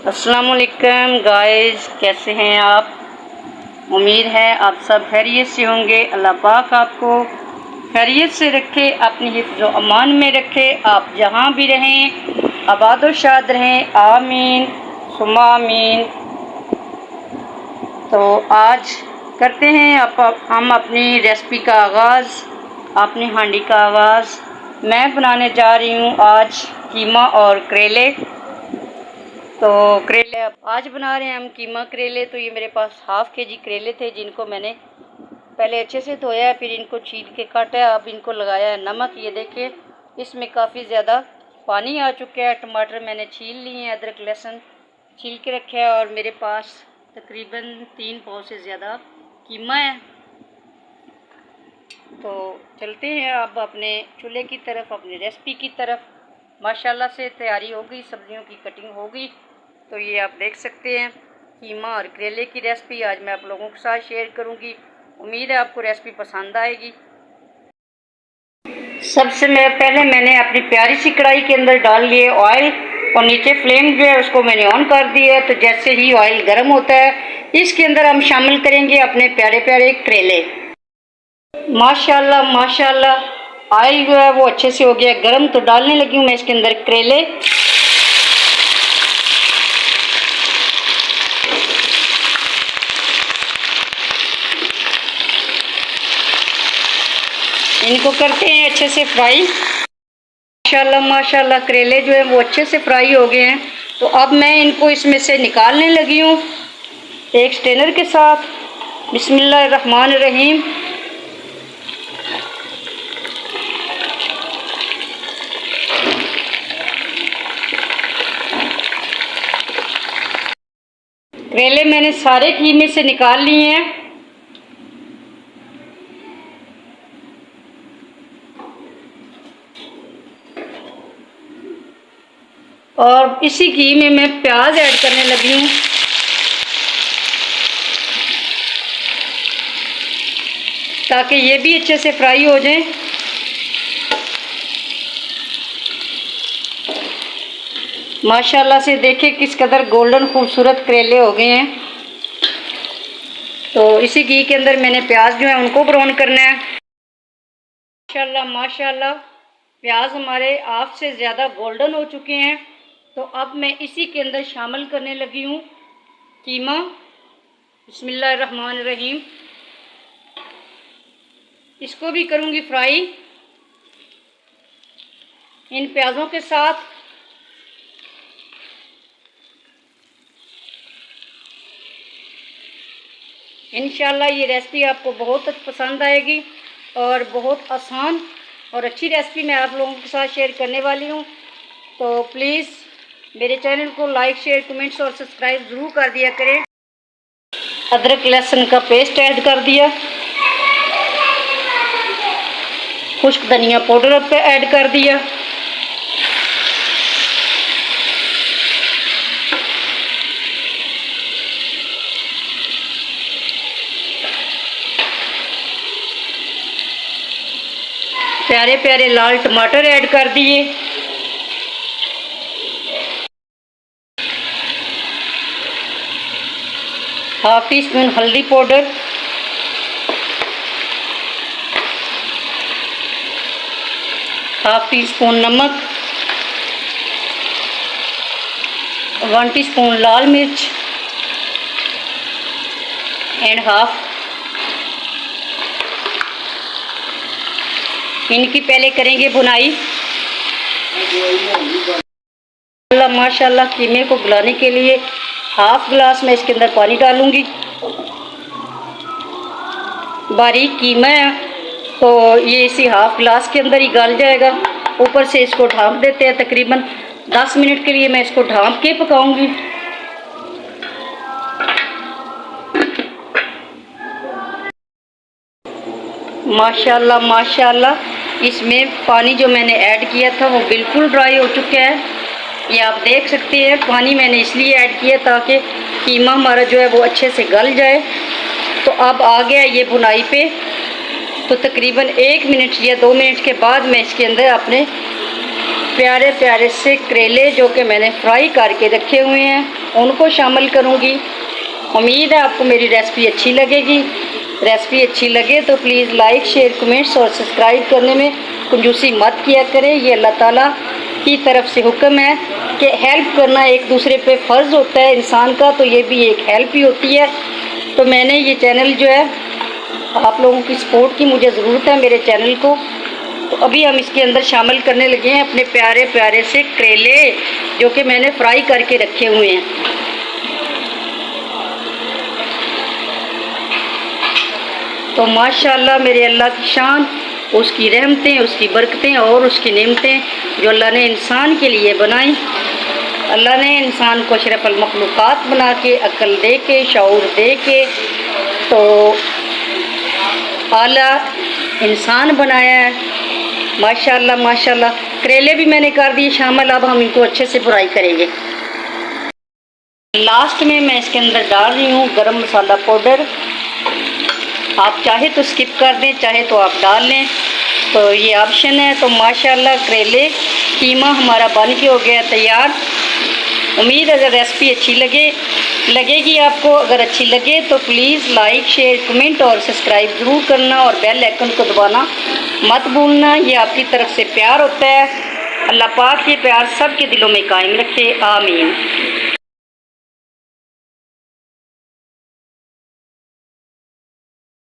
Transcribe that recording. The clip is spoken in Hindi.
अस्सलाम वालेकुम गाइस, कैसे हैं आप। उम्मीद है आप सब खैरियत से होंगे। अल्लाह पाक आपको खैरियत से रखे, अपनी हिफ्ज़ो अमान में रखे। आप जहाँ भी रहें आबाद व शाद रहें, आमीन सुम्मा आमीन। तो आज करते हैं हम अपनी रेसिपी का आगाज़, अपनी हांडी का आगाज़। मैं बनाने जा रही हूँ आज कीमा और करेले। तो करेले आज बना रहे हैं हम कीमा करेले। तो ये मेरे पास हाफ़ केजी करेले थे, जिनको मैंने पहले अच्छे से धोया है, फिर इनको छील के काटा है। अब इनको लगाया है नमक। ये देखिए इसमें काफ़ी ज़्यादा पानी आ चुका है। टमाटर मैंने छील लिए हैं, अदरक लहसुन छील के रखा है, और मेरे पास तकरीबन 3 पाव से ज़्यादा कीमा है। तो चलते हैं अब अपने चूल्हे की तरफ, अपनी रेसिपी की तरफ। माशाल्लाह से तैयारी हो गई, सब्जियों की कटिंग हो गई। तो ये आप देख सकते हैं कीमा और करेले की रेसिपी आज मैं आप लोगों के साथ शेयर करूंगी। उम्मीद है आपको रेसिपी पसंद आएगी। सबसे पहले मैंने अपनी प्यारी सी कढ़ाई के अंदर डाल लिए ऑयल, और नीचे फ्लेम जो है उसको मैंने ऑन कर दिया है। तो जैसे ही ऑयल गर्म होता है, इसके अंदर हम शामिल करेंगे अपने प्यारे प्यारे करेले। माशाल्लाह माशाल्लाह ऑयल जो है वो अच्छे से हो गया गर्म। तो डालने लगी हूँ मैं इसके अंदर करेले। इनको करते हैं अच्छे से फ्राई। माशाल्लाह माशाल्लाह करेले जो है वो अच्छे से फ्राई हो गए हैं। तो अब मैं इनको इसमें से निकालने लगी हूँ एक स्ट्रेनर के साथ। बिस्मिल्लाहिर्रहमानिर्रहीम। करेले मैंने सारे कीमे से निकाल लिए हैं। और इसी घी में मैं प्याज ऐड करने लगी हूँ। ताकि ये भी अच्छे से फ्राई हो जाए। माशाल्लाह से देखिए किस कदर गोल्डन खूबसूरत करेले हो गए हैं। तो इसी घी के अंदर मैंने प्याज जो है उनको ब्राउन करना है। माशाल्लाह माशाल्लाह प्याज हमारे हाफ से ज़्यादा गोल्डन हो चुके हैं। तो अब मैं इसी के अंदर शामिल करने लगी हूँ कीमा। बिस्मिल्लाहिर्रहमानिर्रहीम। इसको भी करूँगी फ्राई इन प्याज़ों के साथ। इंशाल्लाह ये रेसिपी आपको बहुत पसंद आएगी, और बहुत आसान और अच्छी रेसिपी मैं आप लोगों के साथ शेयर करने वाली हूँ। तो प्लीज़ मेरे चैनल को लाइक शेयर कमेंट्स और सब्सक्राइब ज़रूर कर दिया करें। अदरक लहसुन का पेस्ट ऐड कर दिया, खुश्क धनिया पाउडर पे ऐड कर दिया, प्यारे प्यारे लाल टमाटर ऐड कर दिए, हाफ टी स्पून हल्दी पाउडर, हाफ टी स्पून नमक, 1 टीस्पून लाल मिर्च एंड हाफ। इनकी पहले करेंगे भुनाई। माशाल्लाह कीमे को गलाने के लिए हाफ गिलास में इसके अंदर पानी डालूंगी। बारीक कीमा है तो ये इसी हाफ गिलास के अंदर ही गल जाएगा। ऊपर से इसको ढाँप देते हैं। तकरीबन 10 मिनट के लिए मैं इसको ढाँप के पकाऊंगी। माशाल्लाह माशाल्लाह इसमें पानी जो मैंने ऐड किया था वो बिल्कुल ड्राई हो चुका है। ये आप देख सकते हैं। पानी मैंने इसलिए ऐड किया ताकि कीमा हमारा जो है वो अच्छे से गल जाए। तो अब आ गया ये भुनाई पे। तो तकरीबन 1 मिनट या 2 मिनट के बाद मैं इसके अंदर अपने प्यारे प्यारे से करेले जो कि मैंने फ्राई करके रखे हुए हैं उनको शामिल करूँगी। उम्मीद है आपको मेरी रेसिपी अच्छी लगेगी। रेसिपी अच्छी लगे तो प्लीज़ लाइक, शेयर, कमेंट्स और सब्सक्राइब करने में कंजूसी मत किया करें। ये अल्लाह ताला की तरफ से हुक्म है कि हेल्प करना एक दूसरे पे फ़र्ज़ होता है इंसान का, तो ये भी एक हेल्प ही होती है। तो मैंने ये चैनल जो है, आप लोगों की सपोर्ट की मुझे ज़रूरत है मेरे चैनल को। तो अभी हम इसके अंदर शामिल करने लगे हैं अपने प्यारे प्यारे से करेले, जो कि मैंने फ्राई करके रखे हुए हैं। तो माशाल्लाह मेरे अल्लाह की शान, उसकी रहमतें, उसकी बरकतें और उसकी नेमतें जो अल्लाह ने इंसान के लिए बनाई। अल्लाह ने इंसान को अशरफुल मखलूक़ात बना के, अक्ल दे के, शऊर दे के तो आला इंसान बनाया है। माशाल्लाह माशाल्लाह। करेले भी मैंने कर दिए शामिल। अब हम इनको अच्छे से फ्राई करेंगे। लास्ट में मैं इसके अंदर डाल रही हूँ गरम मसाला पाउडर। आप चाहे तो स्किप कर दें, चाहे तो आप डाल लें, तो ये ऑप्शन है। तो माशाल्लाह करेले कीमा हमारा बन के हो गया तैयार। उम्मीद है अगर रेसिपी अच्छी लगेगी आपको। अगर अच्छी लगे तो प्लीज़ लाइक, शेयर, कमेंट और सब्सक्राइब ज़रूर करना और बेल आइकन को दबाना मत भूलना। ये आपकी तरफ से प्यार होता है। अल्लाह पाक ये प्यार सब के दिलों में कायम रखे। आमीन।